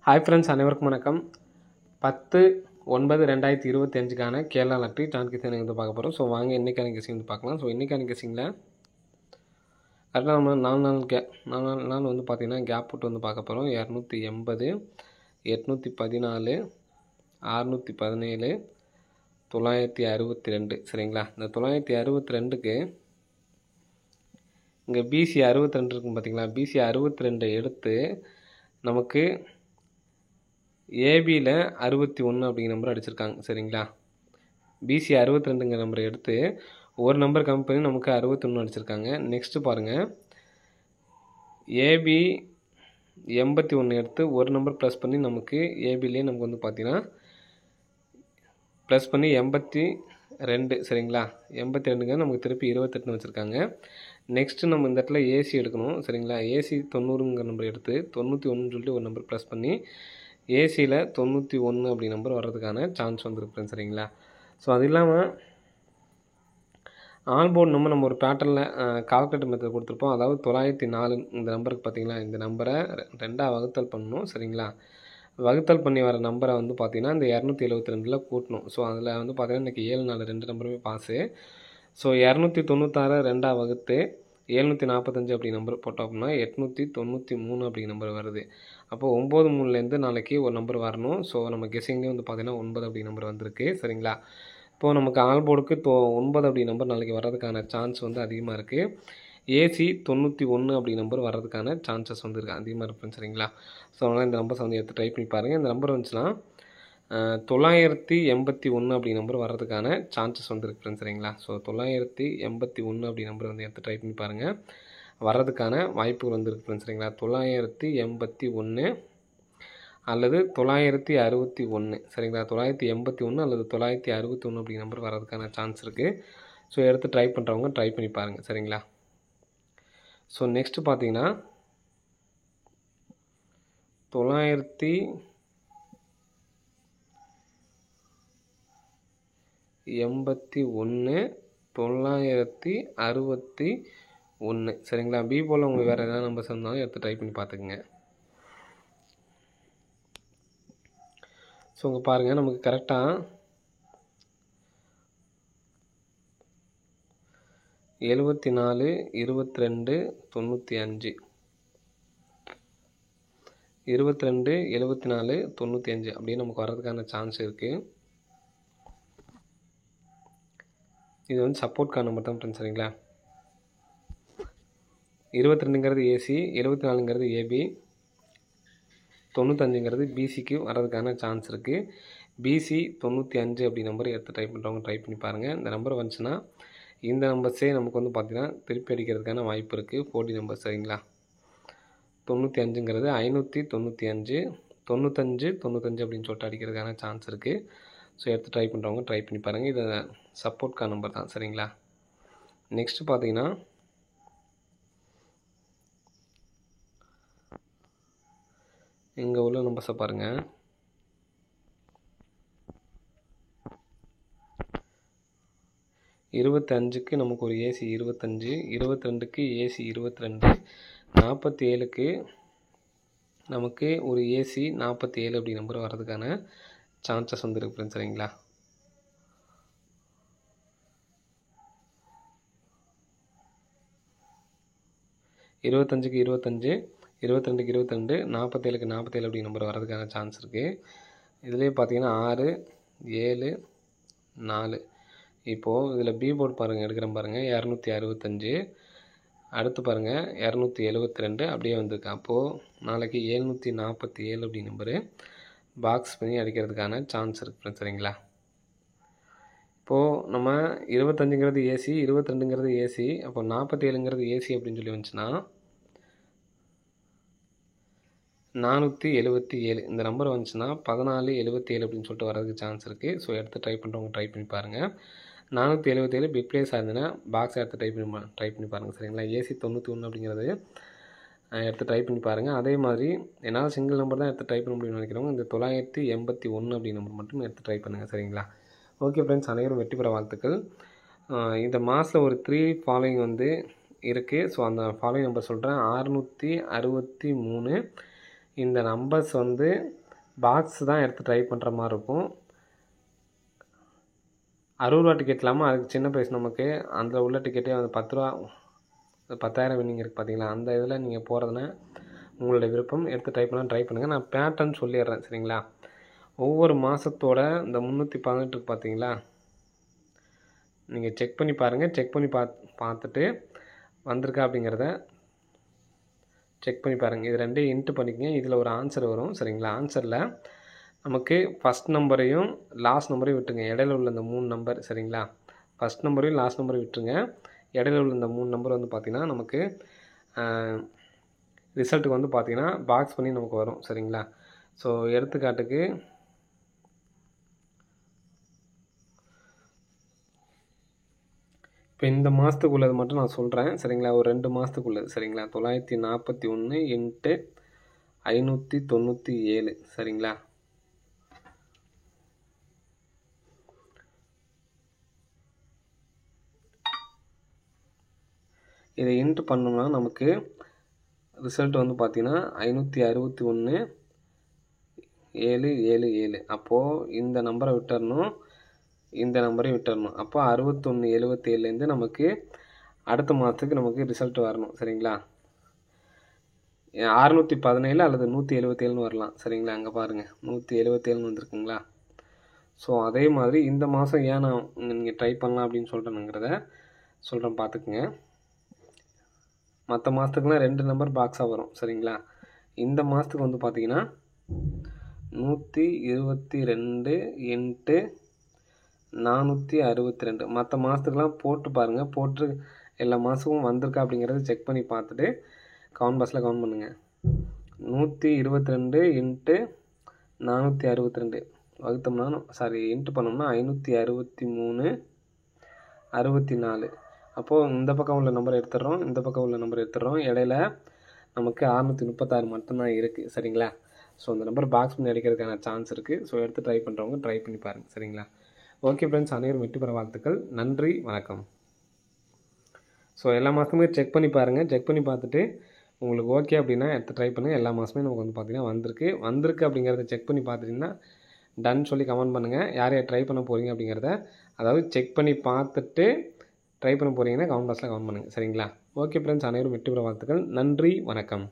Hi friends, அனைவருக்கும் வணக்கம். 10/9/2025க்கான Kerala lottery transcription வந்து பார்க்க போகிறோம். ஸோ வாங்க இன்றைக்கான கெஸிங் வந்து பார்க்கலாம். ஸோ இன்றைக்கான கெஸிங்கில் கரெக்டாக நம்ம 4 நாள் வந்து பார்த்திங்கன்னா கேப் விட்டு வந்து பார்க்க போகிறோம். 280, 814, 617, 962. சரிங்களா? இந்த 962க்கு இங்கே பிசி 62 இருக்குன்னு பார்த்தீங்களா? பிசி 62 எடுத்து நமக்கு ஏபியில் 61 அப்படிங்கிற நம்பர் அடிச்சிருக்காங்க. சரிங்களா? பிசி 62ங்கிற நம்பரை எடுத்து ஒரு நம்பர் கம்மி பண்ணி நமக்கு 61 அடிச்சிருக்காங்க. நெக்ஸ்ட்டு பாருங்கள், ஏபி 81 எடுத்து ஒரு நம்பர் ப்ளஸ் பண்ணி நமக்கு ஏபிலே நமக்கு வந்து பார்த்திங்கன்னா ப்ளஸ் பண்ணி 82. சரிங்களா? 82ங்க நமக்கு திருப்பி 28 வச்சுருக்காங்க. நெக்ஸ்ட்டு நம்ம இந்த இடத்துல ஏசி எடுக்கணும். சரிங்களா? ஏசி 90ங்கிற நம்பர் எடுத்து 91 சொல்லிட்டு ஒரு நம்பர் ப்ளஸ் பண்ணி ஏசியில் 91 அப்படி நம்பர் வர்றதுக்கான சான்ஸ் வந்துருக்கு. சரிங்களா? ஸோ அது இல்லாமல் ஆன்போர்ட் நம்ம ஒரு பேட்டர்னில் கால்குலேட்டர் மெத்தட் கொடுத்துருப்போம். அதாவது 904 இந்த நம்பருக்கு பார்த்திங்கன்னா இந்த நம்பரை 2ஆக வகுத்தல் பண்ணணும். சரிங்களா? வகுத்தல் பண்ணி வர நம்பரை வந்து பார்த்திங்கன்னா இந்த 272 கூட்டணும். ஸோ அதில் வந்து பார்த்திங்கன்னா இன்றைக்கி 7 4 2 நம்பருமே பாஸு. ஸோ 296 2ஆக வகுத்து 745 அப்படி நம்பர் போட்டோம் அப்படின்னா 893 அப்படி நம்பர் வருது. அப்போது 9 3லேருந்து நாளைக்கு ஒரு நம்பர் வரணும். ஸோ நம்ம கெஸிங்லேயே வந்து பார்த்திங்கன்னா 9 அப்படி நம்பர் வந்திருக்கு. சரிங்களா? இப்போது நமக்கு ஆல்போர்டுக்கு 9 அப்படி நம்பர் நாளைக்கு வர்றதுக்கான சான்ஸ் வந்து அதிகமாக இருக்குது. ஏசி 91 அப்படி நம்பர் வர்றதுக்கான சான்சஸ் வந்து இருக்குது, அதிகமாக இருக்குது. சரிங்களா? ஸோ அதனால் இந்த நம்பர்ஸ் வந்து எடுத்து ட்ரை பண்ணி பாருங்கள். இந்த நம்பர் வந்துச்சுன்னா 981 அப்படி நம்பர் வர்றதுக்கான சான்சஸ் வந்து இருக்குது. சரிங்களா? ஸோ 981 அப்படி நம்பர் வந்து எடுத்து ட்ரை பண்ணி பாருங்கள், வர்றதுக்கான வாய்ப்புகள் வந்து இருக்குது. சரிங்களா? 981 அல்லது 961. சரிங்களா? 981 அல்லது 961 அப்படி நம்பர் வர்றதுக்கான சான்ஸ் இருக்குது. ஸோ எடுத்து ட்ரை பண்ணுறவங்க ட்ரை பண்ணி பாருங்கள். சரிங்களா? ஸோ நெக்ஸ்ட்டு பார்த்தீங்கன்னா 981 961. சரிங்களா? பி போல் உங்களுக்கு வேறு எதாவது நம்பர்ஸ் இருந்தாலும் எடுத்து ட்ரை பண்ணி பார்த்துக்குங்க. ஸோ இங்கே பாருங்கள், நமக்கு கரெக்டாக 74 22 95 22 74 95 அப்படின்னு நமக்கு வர்றதுக்கான சான்ஸ் இருக்குது. இது வந்து சப்போர்ட்கான நம்பர் தான் ஃப்ரெண்ட்ஸ். சரிங்களா? 22ங்கிறது ஏசி, 74ங்கிறது ஏபி, 95ங்கிறது பிசிக்கு வர்றதுக்கான சான்ஸ் இருக்குது. பிசி 95 அப்படி நம்பர் எடுத்து ட்ரை பண்ணுறவங்க ட்ரை பண்ணி பாருங்கள். இந்த நம்பர் வந்துச்சுன்னா இந்த நம்பர்ஸே நமக்கு வந்து பார்த்திங்கன்னா திருப்பி அடிக்கிறதுக்கான வாய்ப்பு இருக்குது. 40 நம்பர். சரிங்களா? 95ங்கிறது 595 95 95 அப்படின்னு சொல்லிட்டு அடிக்கிறதுக்கான சான்ஸ் இருக்குது. ஸோ எடுத்து ட்ரை பண்ணுறவங்க ட்ரை பண்ணி பாருங்கள். இது சப்போர்ட்கான நம்பர் தான். சரிங்களா? நெக்ஸ்ட்டு பார்த்தீங்கன்னா இங்கே உள்ள நம்பர்ஸை பாருங்கள். 25க்கு நமக்கு ஒரு ஏசி 25, 22க்கு ஏசி 22, 47க்கு நமக்கு ஒரு ஏசி 47 அப்படி நம்பர் வர்றதுக்கான சான்சஸ் வந்து இருக்குது. சரிங்களா? இருபத்தஞ்சுக்கு 25, 22க்கு 22, 47க்கு 47 அப்படி நம்பர் வர்றதுக்கான சான்ஸ் இருக்குது. இதுலேயே பார்த்தீங்கன்னா 6 7 4. இப்போது இதில் பி போர்டு பாருங்கள், எடுக்கிறேன் பாருங்கள். 265 அடுத்து பாருங்கள் 272 அப்படியே வந்திருக்கு. அப்போது நாளைக்கு 747 அப்படி நம்பரு பாக்ஸ் பண்ணி அடிக்கிறதுக்கான சான்ஸ் இருக்குது. சரிங்களா? இப்போது நம்ம 25ங்கிறது ஏசி, 22ங்கிறது ஏசி, அப்போ 47ங்கிறது ஏசி அப்படின்னு சொல்லி வந்துச்சுன்னா 477 இந்த நம்பர் வந்துச்சுன்னா 1477 அப்படின்னு சொல்லிட்டு வரதுக்கு சான்ஸ் இருக்குது. ஸோ எடுத்து ட்ரை பண்ணுறவங்க ட்ரை பண்ணி பாருங்கள். 477 பிக் பிளேஸ் ஆகுதுன்னா பாக்ஸ் எடுத்து ட்ரை பண்ணி பாருங்கள். சரிங்களா? ஏசி 91 அப்படிங்கிறது எடுத்து ட்ரை பண்ணி பாருங்கள். அதே மாதிரி என்னால் சிங்கிள் நம்பர் தான் எடுத்து ட்ரை பண்ண முடியும்னு நினைக்கிறவங்க இந்த 981 அப்படி நம்பர் மட்டும் எடுத்து ட்ரை பண்ணுங்கள். சரிங்களா? ஓகே ஃப்ரெண்ட்ஸ், அனைவரும் வெற்றி பெற வாழ்த்துக்கள். இந்த மாதத்தில் ஒரு 3 ஃபாலோயிங் வந்து இருக்குது. ஸோ அந்த ஃபாலோயிங் நம்பர் சொல்கிறேன். 663, இந்த நம்பர்ஸ் வந்து பாக்ஸ் தான் எடுத்து ட்ரை பண்ணுற மாதிரி இருக்கும். 60 ரூபா டிக்கெட் இல்லாமல் அதுக்கு சின்ன ப்ரைஸ் நமக்கு அதில் உள்ள டிக்கெட்டே வந்து 10 ரூபா 10,000 வின்னிங் இருக்குது பார்த்தீங்களா, அந்த இதில் நீங்கள் போகிறதுனா உங்களுடைய விருப்பம். எடுத்து ட்ரை பண்ணுங்கள். நான் பேட்டர்ன் சொல்லிடுறேன் சரிங்களா. ஒவ்வொரு மாதத்தோட இந்த 318 இருக்குது பார்த்தீங்களா, நீங்கள் செக் பண்ணி பாருங்கள். செக் பண்ணி பார்த்துட்டு வந்திருக்கா அப்படிங்கிறத செக் பண்ணி பாருங்கள். இது ரெண்டையும் இன்ட்டு பண்ணிக்கங்க. இதில் ஒரு ஆன்சர் வரும் சரிங்களா. ஆன்சரில் நமக்கு ஃபஸ்ட் நம்பரையும் லாஸ்ட் நம்பரையும் விட்டுருங்க. இடையில உள்ள இந்த 3 நம்பர் சரிங்களா. ஃபஸ்ட் நம்பரையும் லாஸ்ட் நம்பரையும் விட்டுருங்க. இடையில உள்ள இந்த 3 நம்பர் வந்து பார்த்திங்கன்னா நமக்கு ரிசல்ட்டுக்கு வந்து பார்த்திங்கன்னா பாக்ஸ் பண்ணி நமக்கு வரும் சரிங்களா. ஸோ எடுத்துக்காட்டுக்கு இப்போ இந்த மாதத்துக்கு உள்ளது மட்டும் நான் சொல்கிறேன் சரிங்களா. ஒரு 2 மாதத்துக்கு உள்ளது சரிங்களா. 941 இன்ட்டு 597 சரிங்களா. இதை இன்ட்டு பண்ணோம்னா நமக்கு ரிசல்ட் வந்து பார்த்திங்கன்னா 561 777. அப்போது இந்த நம்பரை விட்டுறணும், இந்த நம்பரையும் விட்டுறணும். அப்போ 6177லேருந்து நமக்கு அடுத்த மாதத்துக்கு நமக்கு ரிசல்ட் வரணும் சரிங்களா. 617 அல்லது 177ன்னு வரலாம் சரிங்களா. அங்கே பாருங்கள் 177ன்னு வந்திருக்குங்களா. ஸோ அதே மாதிரி இந்த மாதம் ஏன் நான் நீங்கள் ட்ரை பண்ணலாம் அப்படின்னு சொல்கிறேனுங்கிறத சொல்கிறேன் பார்த்துக்குங்க. மற்ற மாதத்துக்குலாம் 2 நம்பர் பாக்ஸாக வரும் சரிங்களா. இந்த மாதத்துக்கு வந்து பார்த்திங்கன்னா 122 இன்ட்டு 462. மற்ற மாதத்துக்கெலாம் போட்டு பாருங்கள். போட்டு எல்லா மாதமும் வந்திருக்கா அப்படிங்கிறத செக் பண்ணி பார்த்துட்டு கவுண்ட் பாக்ஸில் கவுண்ட் பண்ணுங்கள். 122 இன்ட்டு 462 வகுத்தோம்னா இன்ட்டு பண்ணோம்னா 563 64. அப்போது இந்த பக்கம் உள்ள நம்பர் எடுத்துடுறோம், இந்த பக்கம் உள்ள நம்பர் எடுத்துடுறோம். இடையில நமக்கு 636 மட்டும்தான் இருக்குது சரிங்களா. ஸோ அந்த நம்பர் பாக்ஸ் பண்ணி அடிக்கிறதுக்கான சான்ஸ் இருக்குது. ஸோ எடுத்து ட்ரை பண்ணுறவங்க ட்ரை பண்ணி பாருங்கள் சரிங்களா. ஓகே ஃப்ரெண்ட்ஸ், அனைவரும் வெற்றி பெற வாழ்த்துக்கள். நன்றி, வணக்கம். ஸோ எல்லா மாதமே செக் பண்ணி பாருங்கள். செக் பண்ணி பார்த்துட்டு உங்களுக்கு ஓகே அப்படின்னா எடுத்து ட்ரை பண்ணுங்கள். எல்லா மாதமே நமக்கு வந்து பார்த்திங்கன்னா வந்திருக்கு அப்படிங்கிறத செக் பண்ணி பார்த்துட்டிங்கன்னா டன் சொல்லி கமெண்ட் பண்ணுங்கள். யார் யார் ட்ரை பண்ண போகிறீங்க அப்படிங்கிறத, அதாவது செக் பண்ணி பார்த்துட்டு ட்ரை பண்ண போகிறீங்கன்னா கமெண்ட் பாக்ஸில் கமெண்ட் பண்ணுங்கள் சரிங்களா. ஓகே ஃப்ரெண்ட்ஸ், அனைவரும் வெற்றி பெற வாழ்த்துக்கள். நன்றி, வணக்கம்.